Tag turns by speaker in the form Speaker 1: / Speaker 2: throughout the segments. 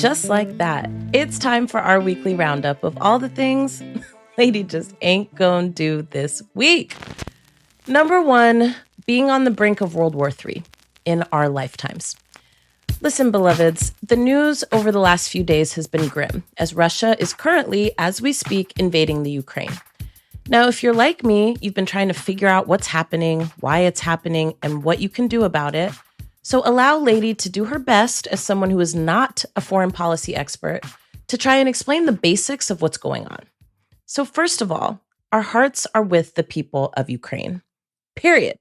Speaker 1: just like that, it's time for our weekly roundup of all the things Lady just ain't gonna do this week. Number one, being on the brink of World War III in our lifetimes. Listen, beloveds, the news over the last few days has been grim, as Russia is currently, as we speak, invading the Ukraine. Now, if you're like me, you've been trying to figure out what's happening, why it's happening, and what you can do about it. So allow Lady to do her best as someone who is not a foreign policy expert to try and explain the basics of what's going on. So first of all, our hearts are with the people of Ukraine. Period.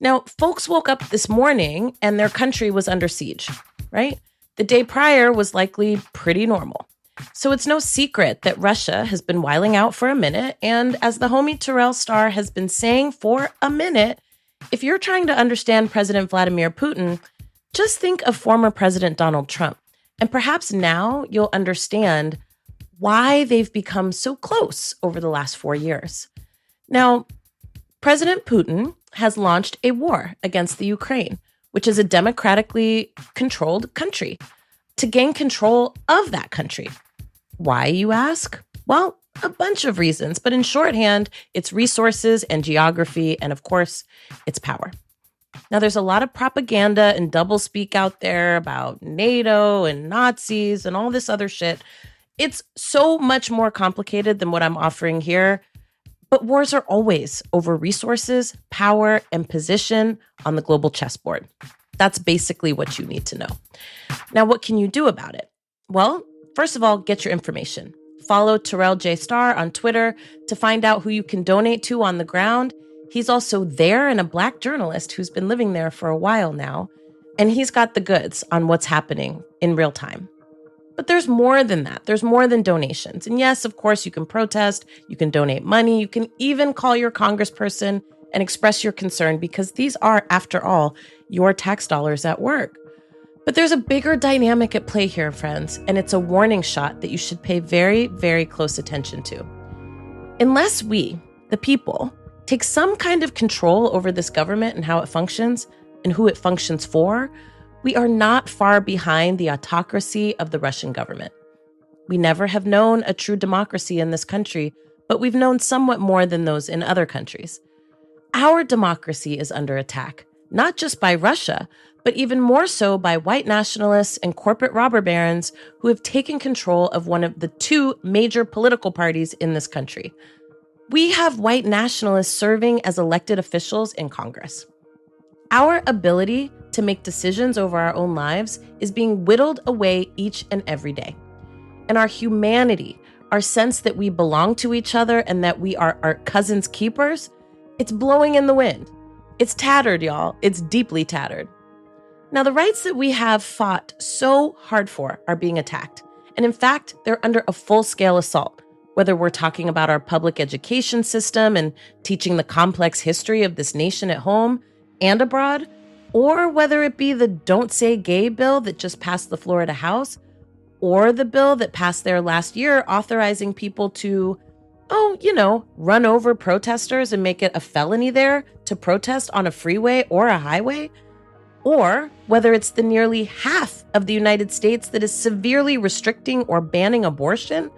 Speaker 1: Now, folks woke up this morning and their country was under siege, right? The day prior was likely pretty normal. So it's no secret that Russia has been wiling out for a minute. And as the homie Terrell Star has been saying for a minute, if you're trying to understand President Vladimir Putin, just think of former President Donald Trump. And perhaps now you'll understand why they've become so close over the last 4 years. Now, President Putin has launched a war against the Ukraine, which is a democratically controlled country, to gain control of that country. Why, you ask? Well, a bunch of reasons, but in shorthand, it's resources and geography, and of course, it's power. Now, there's a lot of propaganda and doublespeak out there about NATO and Nazis and all this other shit. It's so much more complicated than what I'm offering here, but wars are always over resources, power, and position on the global chessboard. That's basically what you need to know. Now, what can you do about it? Well, first of all, get your information. Follow Terrell J. Star on Twitter to find out who you can donate to on the ground. He's also there and a Black journalist who's been living there for a while now, and he's got the goods on what's happening in real time. But there's more than that. There's more than donations. And yes, of course, you can protest, you can donate money, you can even call your congressperson and express your concern because these are, after all, your tax dollars at work. But there's a bigger dynamic at play here, friends, and it's a warning shot that you should pay very, very close attention to. Unless we, the people, take some kind of control over this government and how it functions and who it functions for, we are not far behind the autocracy of the Russian government. We never have known a true democracy in this country, but we've known somewhat more than those in other countries. Our democracy is under attack, not just by Russia, but even more so by white nationalists and corporate robber barons who have taken control of one of the two major political parties in this country. We have white nationalists serving as elected officials in Congress. Our ability to make decisions over our own lives is being whittled away each and every day. And our humanity, our sense that we belong to each other and that we are our cousins' keepers, it's blowing in the wind. It's tattered, y'all. It's deeply tattered. Now, the rights that we have fought so hard for are being attacked. And in fact, they're under a full-scale assault, whether we're talking about our public education system and teaching the complex history of this nation at home and abroad, or whether it be the Don't Say Gay bill that just passed the Florida House, or the bill that passed there last year authorizing people to, run over protesters and make it a felony there to protest on a freeway or a highway, or whether it's the nearly half of the United States that is severely restricting or banning abortion,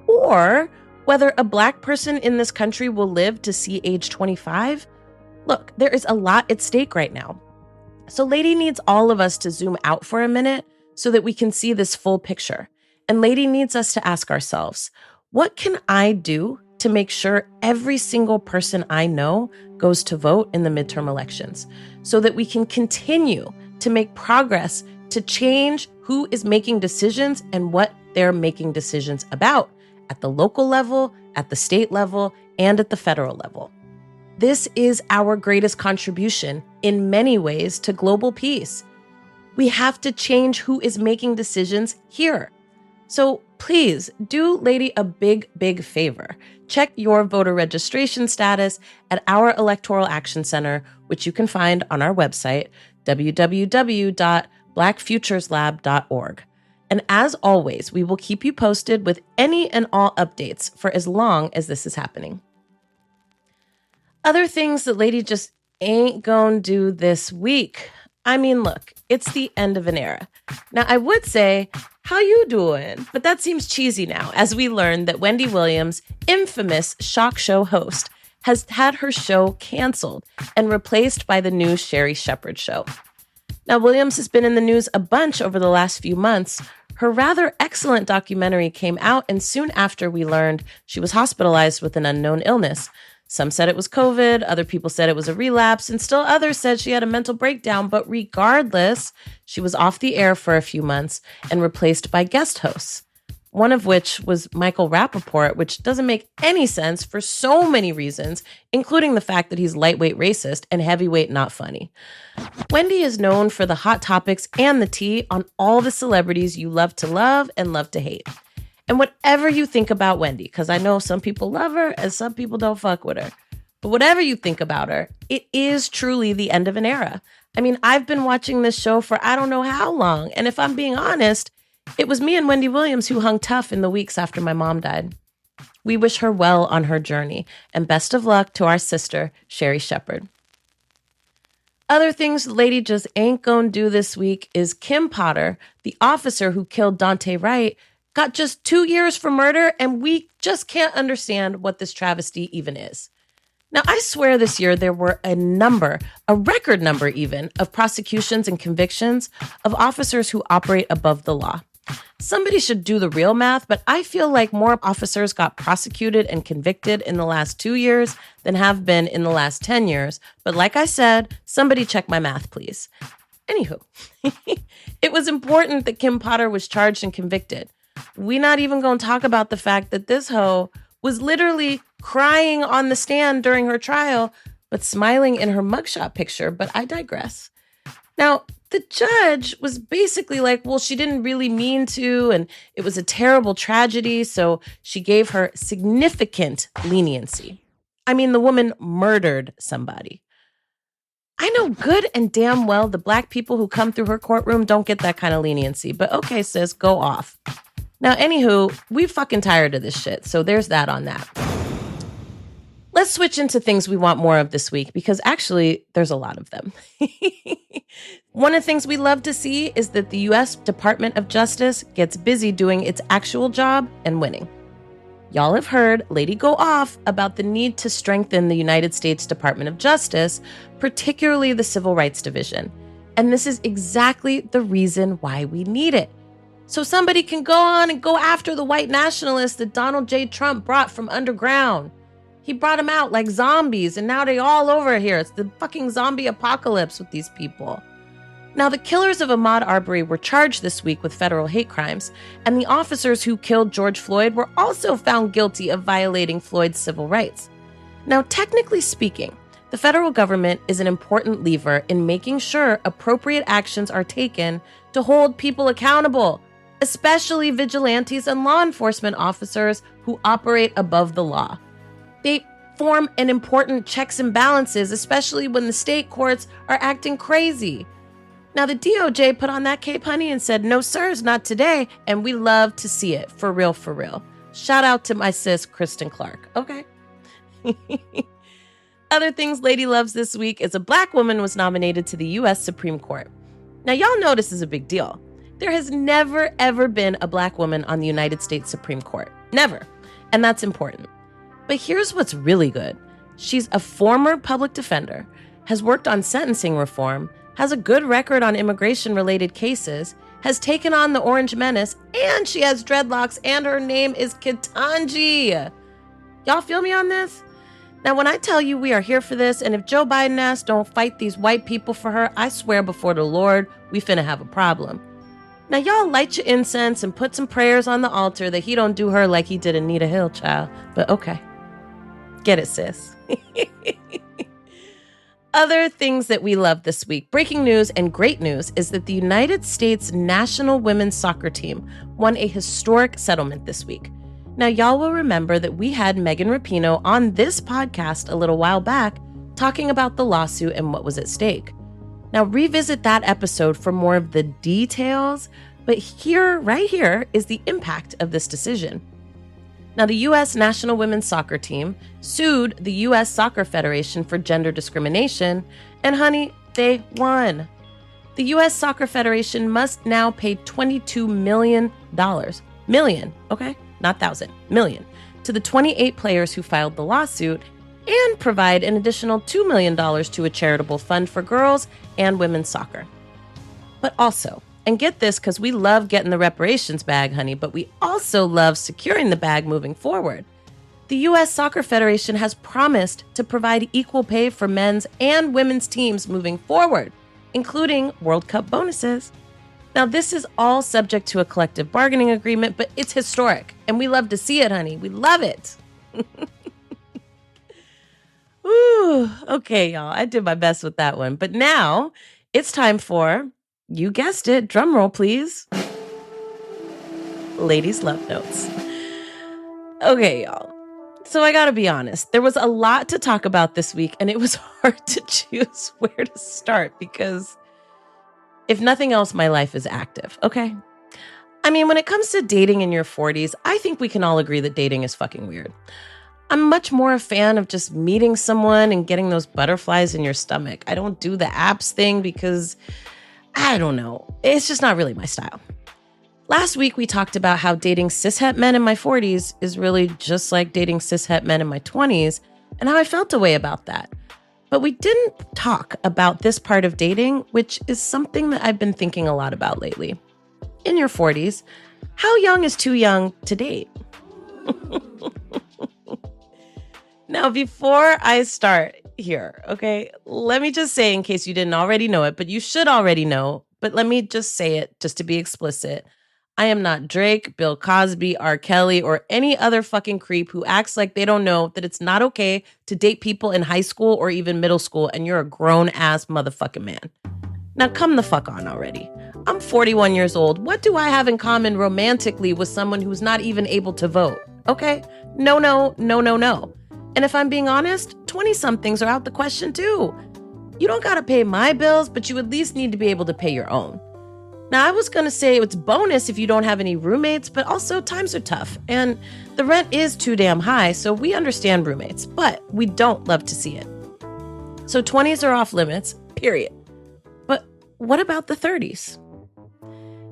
Speaker 1: or whether a Black person in this country will live to see age 25. Look, there is a lot at stake right now. So Lady needs all of us to zoom out for a minute so that we can see this full picture. And Lady needs us to ask ourselves, what can I do to make sure every single person I know goes to vote in the midterm elections so that we can continue to make progress to change who is making decisions and what they're making decisions about at the local level, at the state level, and at the federal level. This is our greatest contribution in many ways to global peace. We have to change who is making decisions here. So please do Lady a big, big favor. Check your voter registration status at our Electoral Action Center, which you can find on our website, www.blackfutureslab.org. And as always, we will keep you posted with any and all updates for as long as this is happening. Other things that Lady just ain't gonna do this week. I mean, look, it's the end of an era. Now, I would say, how you doing? But that seems cheesy now, as we learn that Wendy Williams, infamous shock show host, has had her show canceled and replaced by the new Sherri Shepherd show. Now, Williams has been in the news a bunch over the last few months. Her rather excellent documentary came out, and soon after we learned she was hospitalized with an unknown illness. Some said it was COVID, other people said it was a relapse, and still others said she had a mental breakdown. But regardless, she was off the air for a few months and replaced by guest hosts, one of which was Michael Rappaport, which doesn't make any sense for so many reasons, including the fact that he's lightweight racist and heavyweight not funny. Wendy is known for the hot topics and the tea on all the celebrities you love and love to hate. And whatever you think about Wendy, because I know some people love her and some people don't fuck with her, but whatever you think about her, it is truly the end of an era. I mean, I've been watching this show for I don't know how long, and if I'm being honest, it was me and Wendy Williams who hung tough in the weeks after my mom died. We wish her well on her journey, and best of luck to our sister, Sherri Shepherd. Other things the lady just ain't gonna do this week is Kim Potter, the officer who killed Daunte Wright, got just 2 years for murder, and we just can't understand what this travesty even is. Now, I swear this year there were a record number even, of prosecutions and convictions of officers who operate above the law. Somebody should do the real math, but I feel like more officers got prosecuted and convicted in the last 2 years than have been in the last 10 years. But like I said, somebody check my math, please. Anywho, it was important that Kim Potter was charged and convicted. We're not even going to talk about the fact that this hoe was literally crying on the stand during her trial, but smiling in her mugshot picture. But I digress. Now, the judge was basically like, well, she didn't really mean to, and it was a terrible tragedy, so she gave her significant leniency. I mean, the woman murdered somebody. I know good and damn well the black people who come through her courtroom don't get that kind of leniency, but okay, sis, go off. Now, anywho, we're fucking tired of this shit, so there's that on that. Let's switch into things we want more of this week, because actually, there's a lot of them. One of the things we love to see is that the U.S. Department of Justice gets busy doing its actual job and winning. Y'all have heard Lady go off about the need to strengthen the United States Department of Justice, particularly the Civil Rights Division. And this is exactly the reason why we need it. So somebody can go on and go after the white nationalists that Donald J. Trump brought from underground. He brought them out like zombies, and now they're all over here. It's the fucking zombie apocalypse with these people. Now, the killers of Ahmaud Arbery were charged this week with federal hate crimes, and the officers who killed George Floyd were also found guilty of violating Floyd's civil rights. Now, technically speaking, the federal government is an important lever in making sure appropriate actions are taken to hold people accountable, especially vigilantes and law enforcement officers who operate above the law. They form an important checks and balances, especially when the state courts are acting crazy. Now, the DOJ put on that cape, honey, and said, no, sirs, not today. And we love to see it. For real, for real. Shout out to my sis, Kristen Clark. Okay. Other things Lady loves this week is a black woman was nominated to the U.S. Supreme Court. Now, y'all know this is a big deal. There has never, ever been a black woman on the United States Supreme Court. Never. And that's important. But here's what's really good. She's a former public defender, has worked on sentencing reform, has a good record on immigration-related cases, has taken on the Orange Menace, and she has dreadlocks, and her name is Ketanji. Y'all feel me on this? Now, when I tell you we are here for this, and if Joe Biden asks don't fight these white people for her, I swear before the Lord, we finna have a problem. Now, y'all light your incense and put some prayers on the altar that he don't do her like he did Anita Hill, child. But okay. Get it, sis. Other things that we love this week, breaking news and great news, is that the United States national women's soccer team won a historic settlement this week. Now, y'all will remember that we had Megan Rapinoe on this podcast a little while back talking about the lawsuit and what was at stake. Now, revisit that episode for more of the details, but right here is the impact of this decision. Now, the U.S. national women's soccer team sued the U.S. Soccer Federation for gender discrimination, and honey, they won. The U.S. Soccer Federation must now pay $22 million. Million, okay? Not thousand, million. To the 28 players who filed the lawsuit and provide an additional $2 million to a charitable fund for girls and women's soccer. But also, and get this because we love getting the reparations bag, honey, but we also love securing the bag moving forward. The U.S. Soccer Federation has promised to provide equal pay for men's and women's teams moving forward, including World Cup bonuses. Now, this is all subject to a collective bargaining agreement, but it's historic, and we love to see it, honey. We love it. Ooh, okay, y'all. I did my best with that one. But now it's time for, you guessed it, drum roll, please. Ladies' love notes. Okay, y'all. So I gotta be honest, there was a lot to talk about this week, and it was hard to choose where to start because if nothing else, my life is active, okay? I mean, when it comes to dating in your 40s, I think we can all agree that dating is fucking weird. I'm much more a fan of just meeting someone and getting those butterflies in your stomach. I don't do the apps thing because, I don't know, it's just not really my style. Last week, we talked about how dating cishet men in my 40s is really just like dating cishet men in my 20s and how I felt a way about that. But we didn't talk about this part of dating, which is something that I've been thinking a lot about lately. In your 40s, how young is too young to date? Now, before I start here, okay, let me just say, in case you didn't already know it, but you should already know, but let me just say it just to be explicit. I am not Drake, Bill Cosby, R. Kelly, or any other fucking creep who acts like they don't know that it's not okay to date people in high school or even middle school and you're a grown-ass motherfucking man. Now come the fuck on already. I'm 41 years old. What do I have in common romantically with someone who's not even able to vote? Okay? No. And if I'm being honest, 20-somethings are out the question too. You don't gotta pay my bills, but you at least need to be able to pay your own. Now, I was going to say it's bonus if you don't have any roommates, but also times are tough, and the rent is too damn high, so we understand roommates, but we don't love to see it. So 20s are off limits, period. But what about the 30s?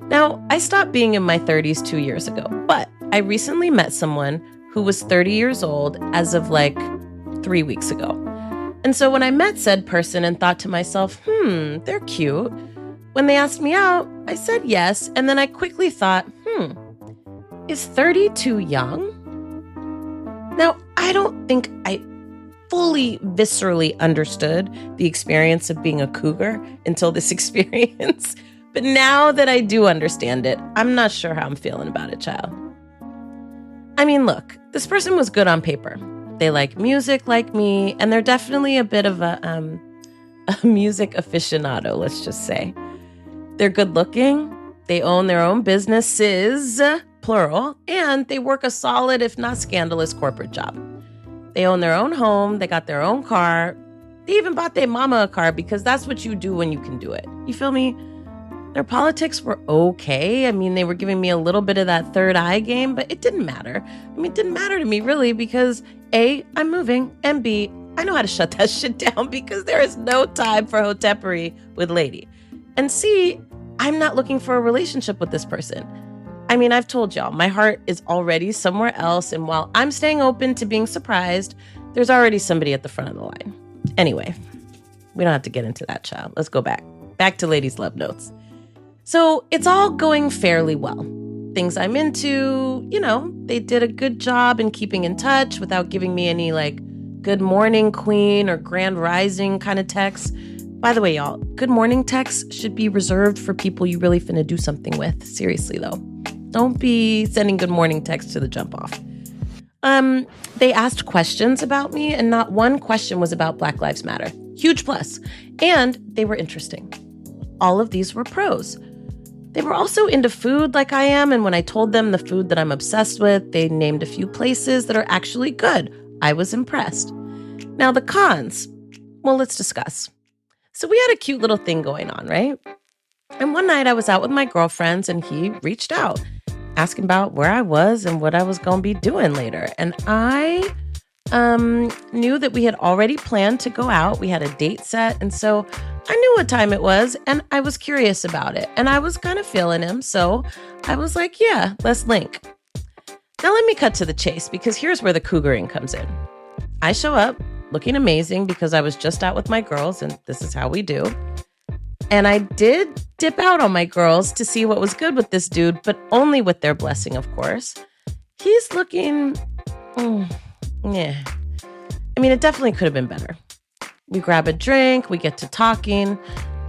Speaker 1: Now, I stopped being in my 30s 2 years ago, but I recently met someone who was 30 years old as of like 3 weeks ago. And so when I met said person and thought to myself, they're cute. When they asked me out, I said yes, and then I quickly thought, is 30 too young? Now, I don't think I fully viscerally understood the experience of being a cougar until this experience, but now that I do understand it, I'm not sure how I'm feeling about it, child. I mean, look, this person was good on paper. They like music like me, and they're definitely a bit of a music aficionado, let's just say. They're good looking, they own their own businesses, plural, and they work a solid, if not scandalous, corporate job. They own their own home, they got their own car, they even bought their mama a car because that's what you do when you can do it. You feel me? Their politics were okay. I mean, they were giving me a little bit of that third eye game, but it didn't matter. I mean, it didn't matter to me really because A, I'm moving, and B, I know how to shut that shit down because there is no time for hotepery with lady. And C, I'm not looking for a relationship with this person. I mean, I've told y'all, my heart is already somewhere else. And while I'm staying open to being surprised, there's already somebody at the front of the line. Anyway, we don't have to get into that, child. Let's go back to ladies' love notes. So it's all going fairly well. Things I'm into, they did a good job in keeping in touch without giving me any like good morning queen or grand rising kind of texts. By the way, y'all, good morning texts should be reserved for people you really finna do something with. Seriously, though. Don't be sending good morning texts to the jump off. They asked questions about me, and not one question was about Black Lives Matter. Huge plus. And they were interesting. All of these were pros. They were also into food like I am, and when I told them the food that I'm obsessed with, they named a few places that are actually good. I was impressed. Now, the cons. Well, let's discuss. So we had a cute little thing going on, right? And one night I was out with my girlfriends and he reached out, asking about where I was and what I was going to be doing later. And I knew that we had already planned to go out. We had a date set. And so I knew what time it was, and I was curious about it, and I was kind of feeling him, so I was like, yeah, let's link. Now let me cut to the chase, because here's where the cougaring comes in. I show up looking amazing because I was just out with my girls, and this is how we do. And I did dip out on my girls to see what was good with this dude, but only with their blessing, of course. He's looking, yeah. I mean, it definitely could have been better. We grab a drink, we get to talking.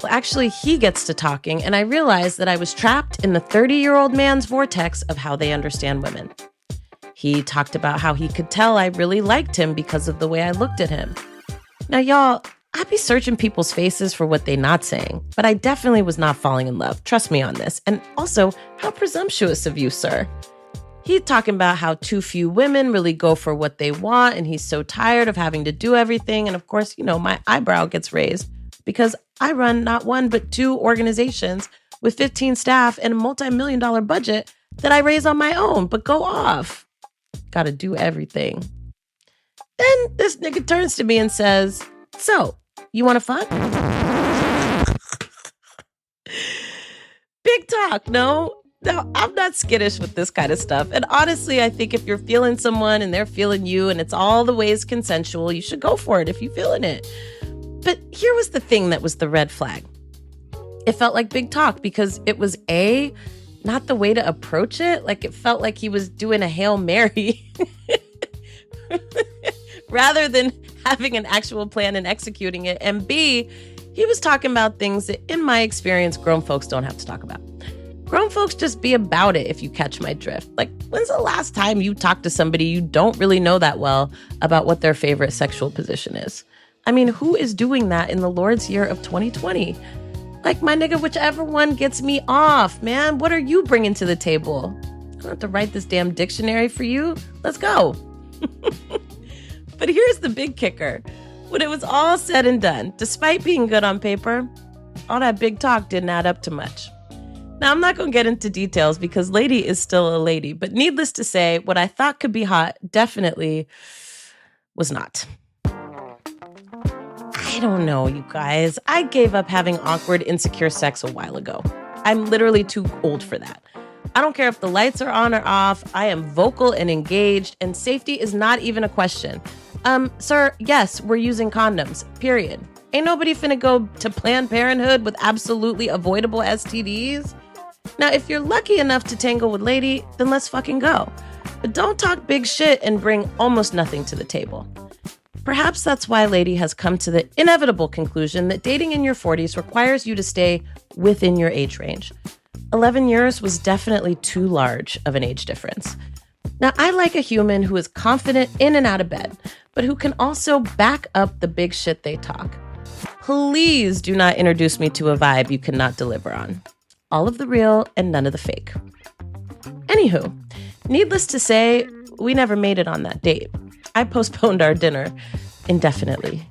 Speaker 1: Well, actually, he gets to talking, and I realized that I was trapped in the 30-year-old man's vortex of how they understand women. He talked about how he could tell I really liked him because of the way I looked at him. Now, y'all, I'd be searching people's faces for what they're not saying, but I definitely was not falling in love. Trust me on this. And also, how presumptuous of you, sir. He's talking about how too few women really go for what they want, and he's so tired of having to do everything. And of course, my eyebrow gets raised because I run not one, but 2 organizations with 15 staff and a multi-million-dollar budget that I raise on my own, but go off. Gotta do everything. Then this nigga turns to me and says, so, you want to fuck? Big talk, no? Now, I'm not skittish with this kind of stuff. And honestly, I think if you're feeling someone and they're feeling you and it's all the ways consensual, you should go for it if you're feeling it. But here was the thing that was the red flag. It felt like big talk because it was not the way to approach it. Like it felt like he was doing a Hail Mary rather than having an actual plan and executing it. And B, he was talking about things that, in my experience, grown folks don't have to talk about. Grown folks just be about it, if you catch my drift. Like, when's the last time you talked to somebody you don't really know that well about what their favorite sexual position is? I mean, who is doing that in the Lord's year of 2020? Like, my nigga, whichever one gets me off, man. What are you bringing to the table? I don't have to write this damn dictionary for you. Let's go. But here's the big kicker. When it was all said and done, despite being good on paper, all that big talk didn't add up to much. Now, I'm not going to get into details because lady is still a lady, but needless to say, what I thought could be hot definitely was not. I don't know, you guys. I gave up having awkward, insecure sex a while ago. I'm literally too old for that. I don't care if the lights are on or off. I am vocal and engaged, and safety is not even a question. Sir, yes, we're using condoms, period. Ain't nobody finna go to Planned Parenthood with absolutely avoidable STDs. Now, if you're lucky enough to tangle with lady, then let's fucking go. But don't talk big shit and bring almost nothing to the table. Perhaps that's why lady has come to the inevitable conclusion that dating in your 40s requires you to stay within your age range. 11 years was definitely too large of an age difference. Now, I like a human who is confident in and out of bed, but who can also back up the big shit they talk. Please do not introduce me to a vibe you cannot deliver on. All of the real and none of the fake. Anywho, needless to say, we never made it on that date. I postponed our dinner indefinitely.